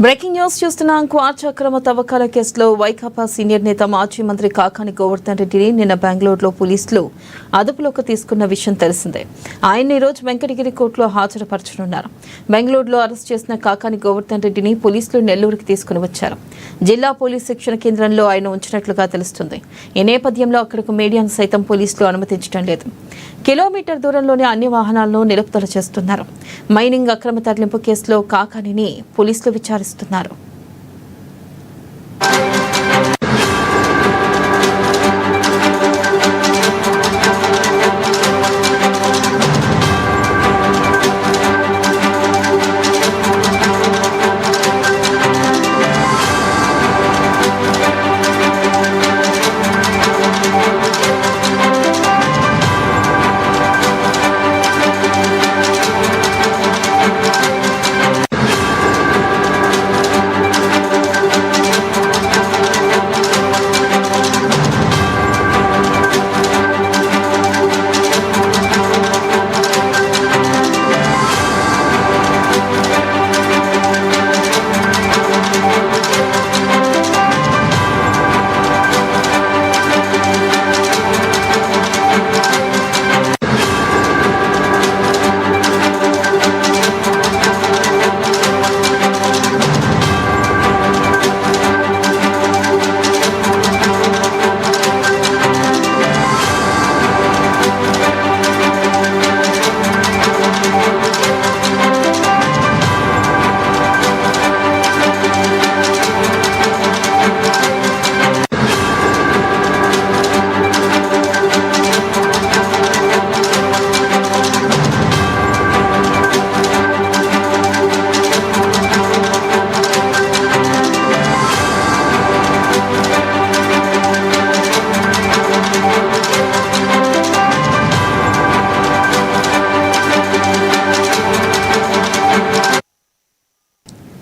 Breaking news చూస్తున్నాం. Quartz అక్రమ తవ్వకాల కేసులో వైకాపా సీనియర్ నేత మాజీ మంత్రి కాకాని గోవర్ధన్ రెడ్డిని నిన్న బెంగళూరులో పోలీసులు అదుపులోకి తీసుకున్న విషయం తెలిసిందే. ఆయన్ని ఈ రోజు వెంకటగిరి కోర్టులో హాజరుపరచనున్నారు. బెంగళూరులో అరెస్ట్ చేసిన కాకాని గోవర్ధన్ రెడ్డిని పోలీసులు నెల్లూరుకి తీసుకుని వచ్చారు. జిల్లా పోలీస్ శిక్షణ కేంద్రంలో ఆయన ఉంచినట్లుగా తెలుస్తుంది. ఈ నేపథ్యంలో అక్కడకు మీడియాను సైతం పోలీసులు అనుమతించడం లేదు. కిలోమీటర్ దూరంలోనే అన్ని వాహనాలను నిలుపుదల చేస్తున్నారు. మైనింగ్ అక్రమ తరలింపు కేసులో కాకానిని పోలీసులు విచారిస్తున్నారు.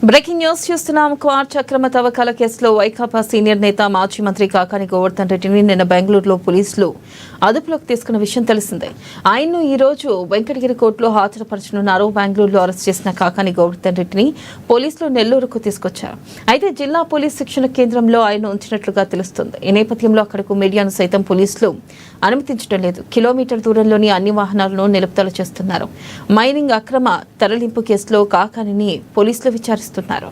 బ్రేకింగ్ న్యూస్ చూస్తున్నాం. క్వార్జ్ అక్రమ తవ్వకాల కేసులో వైకాపా సీనియర్ నేత మాజీ మంత్రి కాకాని గోవర్ధన్ రెడ్డిని నిన్న బెంగళూరులో పోలీసులు అదుపులోకి తీసుకున్న విషయం తెలిసిందే. ఆయన్ను ఈ రోజు వెంకటగిరి కోర్టులో హాజరుపరచనున్నారు. బెంగళూరులో అరెస్ట్ చేసిన కాకాని గోవర్ధన్ రెడ్డిని పోలీసులు నెల్లూరుకు తీసుకొచ్చారు. అయితే జిల్లా పోలీస్ శిక్షణ కేంద్రంలో ఆయన ఉంచినట్లుగా తెలుస్తుంది. ఈ నేపథ్యంలో అక్కడకు మీడియాను సైతం పోలీసులు అనుమతించడం లేదు. కిలోమీటర్ దూరంలోని అన్ని వాహనాలను నిలుపుదల చేస్తున్నారు. మైనింగ్ అక్రమ తరలింపు కేసులో కాకానిని పోలీసులు విచారిస్తున్నారు.